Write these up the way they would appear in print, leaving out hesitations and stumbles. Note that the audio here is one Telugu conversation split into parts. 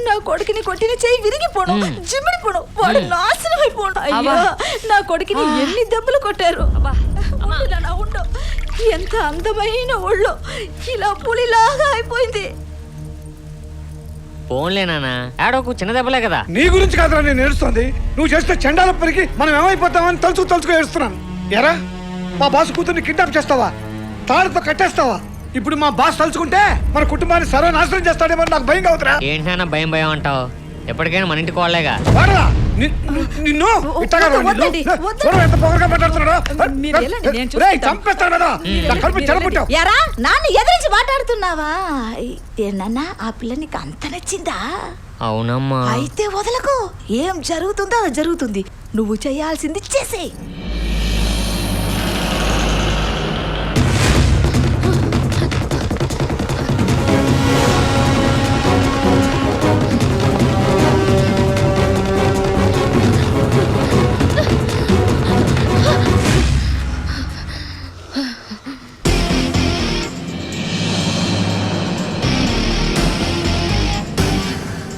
నా కొడుకుని కొట్టిన చెయ్యి విరిగిపోను, జిమ్మిడిపోను, వాడు నాశనం అయిపోను. అయ్యో నా కొడుకుని ఎన్ని దెబ్బలు కొట్టారు. ఉండు, ఎంత అందమైన ఒళ్ళు ఇలా పులిలాగా అయిపోయింది. ఫోన్లే నానా, ఆడోకు చిన్న దెబ్బలే కదా. నీ గురించి కాదురా నేను ఏడుస్తోంది. నువ్వు చేస్తే చండాలప్పటికి మనం ఏమైపోతామని తలుచుకు ఏడుస్తున్నాను. ఎరా మా బాస్ కూతుర్ని కిడ్నాప్ చేస్తావా, తాడుతో కట్టేస్తావా? ఇప్పుడు మా బాస్ తలుచుకుంటే మన కుటుంబాన్ని సర్వనాశనం చేస్తాడేమో నాకు భయం అవుతురా. ఏంటి నాన్న భయం అంటావు? ఎప్పటికైనా మన ఇంటికి వాళ్ళేగా. నిన్ను ఎంత పొగరగా మాట్లాడుతున్నాడు. ఎరా నాన్న ఎదిరించి మాట్లాడుతున్నావా? ఏనన్నా ఆ పిల్ల నీకు అంత నచ్చిందా? అవునమ్మా. అయితే వదలకు, ఏం జరుగుతుందో అది జరుగుతుంది. నువ్వు చేయాల్సింది చేసేయ్.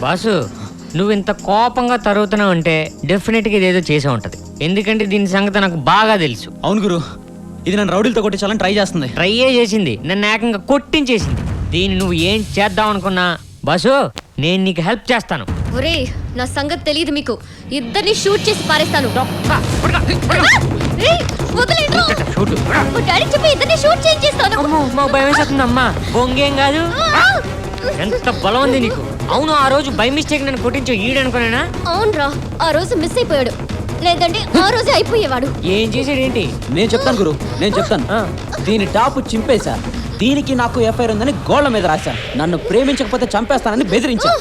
బాసు, నువ్వు ఇంత కోపంగా తరుగుతున్నావు అంటే డెఫినెట్గా ఇదేదో చేసే ఉంటది. ఎందుకంటే దీని సంగతి నాకు బాగా తెలుసు. అవును గురు, ఇది నన్ను రౌడీలతో కొట్టించాలని ట్రై చేస్తుంది. ట్రైయే చేసింది, నన్ను ఏకంగా కొట్టించేసింది. దీన్ని నువ్వు ఏం చేద్దాం అనుకున్నా బాసు, నేను నీకు హెల్ప్ చేస్తాను. ఒరే నా సంగతి తెలియదు మీకు, ఇద్దరిని షూట్ చేసి పారేస్తాను. భయం వేస్తుందమ్మా, బొంగేం కాదు. ఎంత బలం ఉంది నీకు. అవును, ఆ రోజు బై మిస్టేక్ నన్ను కొట్టించు ఈడనుకునేనా? అవునరా, ఆ రోజు మిస్ అయిపోయాడు, లేదంటే ఆ రోజే అయిపోయేవాడు. ఏం చేసాడు ఏంటి? నేను చెప్తాను గురు, నేను చెప్తాను. దీని టాపు చింపేశా, దీనికి నాకు ఎఫ్ఐఆర్ ఉందని గోళ్ల మీద రాశా, నన్ను ప్రేమించకపోతే చంపేస్తానని బెదిరించా.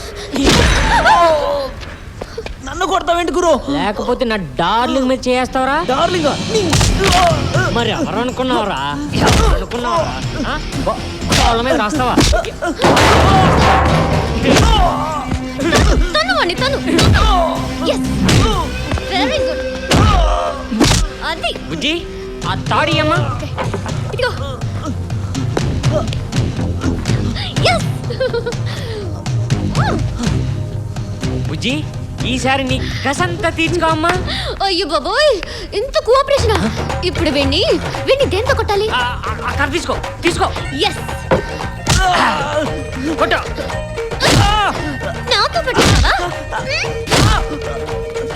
నన్ను కొడతావేంటి గురు? లేకపోతే నా డార్లింగ్ మీద చేస్తావరా? డార్లింగ్ మరి ఎవరు అనుకున్నావురా? వాళ్ళ మీద రాస్తావా? తను వెరీ గుడ్. అది బుజ్జి, ఆ తాడి అమ్మా. బుజ్జి, ఈసారి నీ కసంతా తీర్చుకో అమ్మా. అయ్యో బాబోయ్, ఇంత కోఆపరేషన్. ఇప్పుడు వెండి దేంతో కొట్టాలి? తీసుకో తీసుకో. ఎస్, నాతో పట్టుకున్నావా?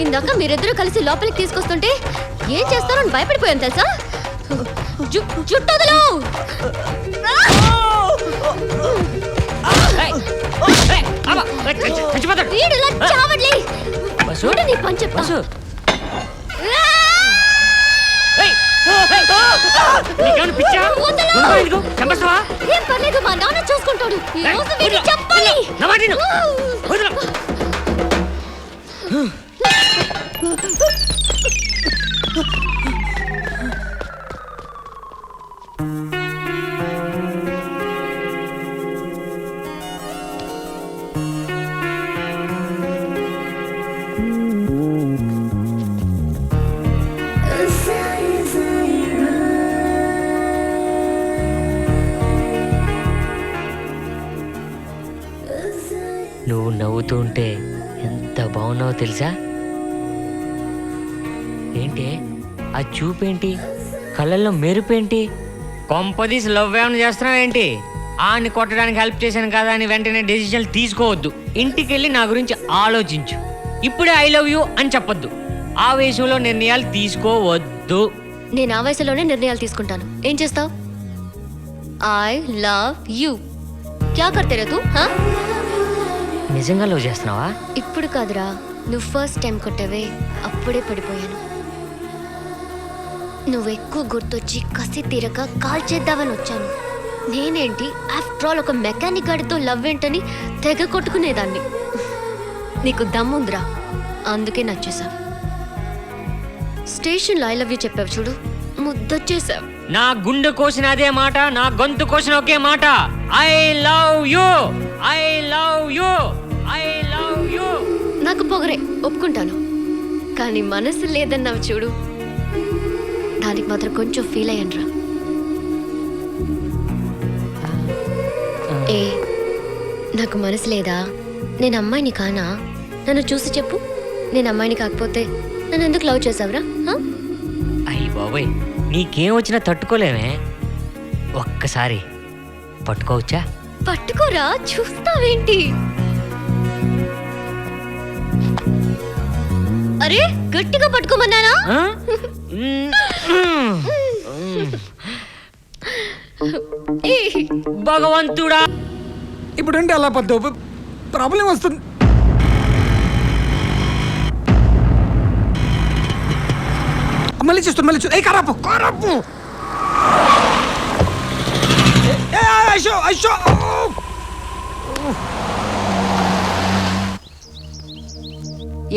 ఇందాక మీరిద్దరూ కలిసి లోపలికి తీసుకొస్తుంటే ఏం చేస్తారో అని భయపడిపోయాను తెలుసా. జుట్టదులు నీ పని చెప్తా. ఏం పర్లేదు, మా నాన్న చూసుకుంటాడు. చెప్పాలి. నువ్వు నవ్వుతూ ఉంటే ఎంత బాగున్నావో తెలుసా? ఏంటి ఆ చూపేంటి, కళ్ళల్లో మెరుపేంటి? కొంపదీసి లవ్ ఏమైనా చేస్తున్నావు ఏంటి? ఆని కొట్టడానికి హెల్ప్ చేశాను కదా అని వెంటనే డెసిషన్ తీసుకోవద్దు. ఇంటికి వెళ్ళి నా గురించి ఆలోచించు. ఇప్పుడే ఐ లవ్ యూ అని చెప్పొద్దు. ఆవేశంలో నిర్ణయాలు తీసుకోవద్దు. నేను ఆవేశంలోనే నిర్ణయాలు తీసుకుంటాను. ఏం చేస్తావు? ఐ లవ్ యూ క్యా కర్తే రే తూ? నిజంగా లవ్ చేస్తున్నావా? ఇప్పుడు కాదురా, నువ్వు ఫస్ట్ టైం కొట్టవే అప్పుడే పడిపోయాను. నువ్వు ఎక్కువ గుర్తొచ్చి కసి తీరక కాల్ చేద్దామని వచ్చాను. నేనేంటి ఆఫ్టర్ ఆల్ ఒక మెకానిక్ గాడితో లవ్ ఏంటని తెగ కొట్టుకునేదాన్ని. నీకు దమ్ముందిరా, అందుకే నచ్చేసావు. స్టేషన్లో ఐ లవ్ యూ చెప్పావు చూడు, ముద్దొచ్చేసావు. నా గుండె కోసిన అదే మాట, నా గొంతు కోసిన ఒకే మాట. I love you, I love you, I love you. నాకు పొగరే, ఒప్పుకుంటాను. కానీ మనసు లేదన్నావు చూడు, దానికి మాత్రం కొంచెం ఫీల్ అయ్యానురా. ఏ నాకు మనసు లేదా? నేను అమ్మాయిని కానా? నన్ను చూసి చెప్పు. నేను అమ్మాయిని కాకపోతే నన్ను ఎందుకు లవ్ చేసావురా? అయ్యి బాబోయ్, నీకేం వచ్చినా తట్టుకోలేమే. ఒక్కసారి పట్టుకోవచ్చా? పట్టుకోరా, చూస్తావేంటి? అరే గట్టిగా పట్టుకోమన్నానా? ఆ? భగవంతుడా, ఇప్పుడు ఏంటి అలా పద్దు ప్రాబ్లం వస్తుంది. మళ్ళీ చూస్తాను, మళ్ళీ చూస్తా. కారాపు కారాపు.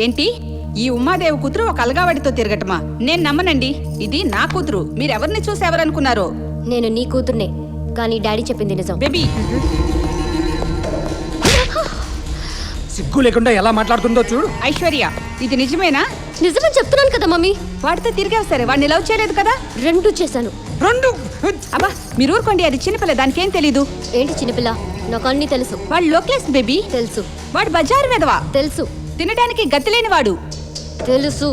ఏంటి ఈ ఉమాదేవి కూతురు ఒక అలగావాడితో తిరగటమా? నేను నమ్మనండి. ఇది నా కూతురు. మీరెవరిని చూసి ఎవరనుకున్నారో? నేను నీ కూతుర్నే, కానీ డాడీ చెప్పింది నిజం. బేబీ, సిగ్గు లేకుండా ఎలా మాట్లాడుతుందో చూడు. ఐశ్వర్య, ఇది నిజమేనా? నిజమని చెప్తున్నాను కదా మమ్మీ. వాడితో తిరిగావు సరే, వాడిని లవ్ చేయలేదు కదా? రెండు చేశాను. రెండు అబ్బా మీరు ఊరుకోండి, అది చిన్నపిల్ల, దానికేం తెలీదు. ఏంటి చిన్నపిల్ల? నాకు అన్నీ తెలుసు. వాడు లోక్లెస్ బేబీ. తెలుసు వాడు బజారు వెదవా. తెలుసు తినడానికి గతి లేని వాడు. తెలుసు.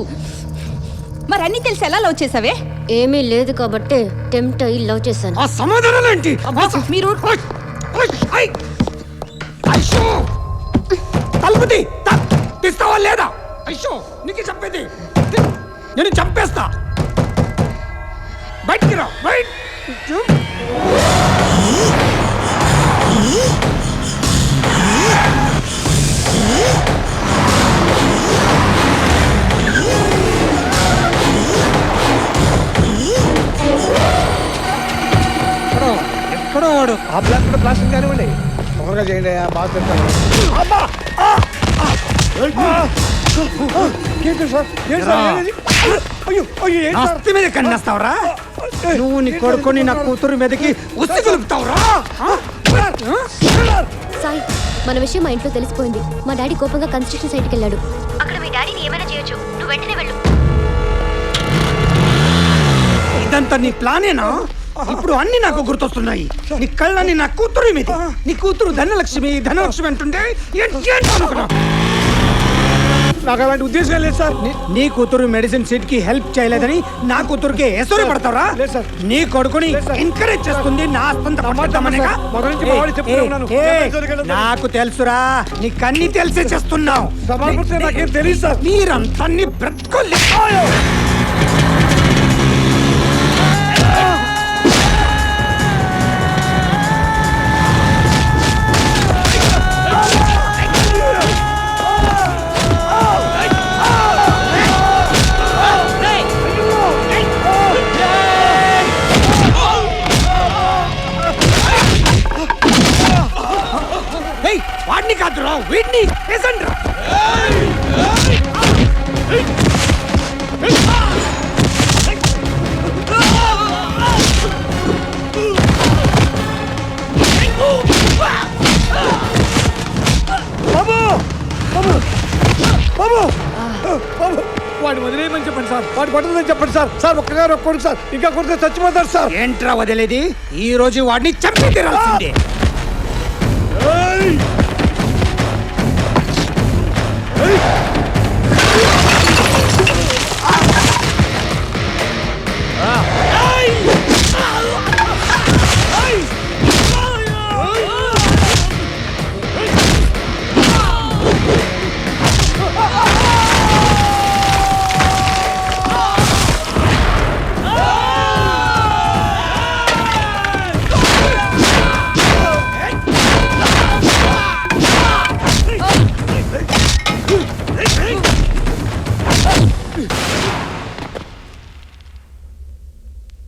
మరి అన్ని తెలిసి ఎలా లవ్ చేసావే? ఏమీ లేదు కాబట్టి టెంప్ట్ అయ్యి లవ్ చేశాను. ఆ సమాధానాలు ఏంటి? మీరు తలుపుతి తీస్తావా లేదా? అయ్యో నీకు చెప్పేది, నేను చంపేస్తా. బయటికి రా, బయట. ఎక్కడో వాడు. ఆ ప్లాస్టిక్ ప్లాస్టిక్ కానివ్వండి, తొందరగా చేయండి. బాగా తింటాను. ఆస్తి మీద కన్నేస్తావురా నువ్వు? నీ కొడుకుని నా కూతురు మీదకి ఉసి కలుపుతావురా? సాయి, మన విషయం మా ఇంట్లో తెలిసిపోయింది. మా డాడీ కోపంగా కన్స్ట్రక్షన్ సైట్కి వెళ్ళాడు. అక్కడ మీ డాడీని ఏమైనా చేయొచ్చు. నువ్వు వెంటనే వెళ్ళు. ఇదంతా నీ ప్లానేనా? ఇప్పుడు అన్ని నాకు గుర్తొస్తున్నాయి. నీ కళ్ళని నా కూతురు మీద. నీ కూతురు ధనలక్ష్మి ధనలక్ష్మి అంటుంటే నాకు అలాంటి ఉద్దేశం లేదు సార్. నీ కూతురు మెడిసిన్ సీట్ కి హెల్ప్ చేయలేదని నా కూతురుకి ఎసరు పడతావరా? నీ కొడుకుని ఎంకరేజ్ చేస్తుంది నా ఆస్తంత పట్టుకుంటామనేగా? నాకు తెలుసురా, నీ కన్ని తెలిసే చేస్తున్నావు. నాకేం తెలియదు సార్. మీరంతా బ్రతుకోలే. వాడిని కాదురా, వీడిని వేసండ్రా. వాడు వదిలేయమని చెప్పండి సార్. వాడు పడుతుందని చెప్పండి సార్. సార్ ఒక్కగారు ఒక్కడు సార్, ఇంకా కొడితే చచ్చిపోతారు సార్. ఏంట్రా వదిలేది? ఈ రోజు వాడిని చంపి తీరాల్సిందే.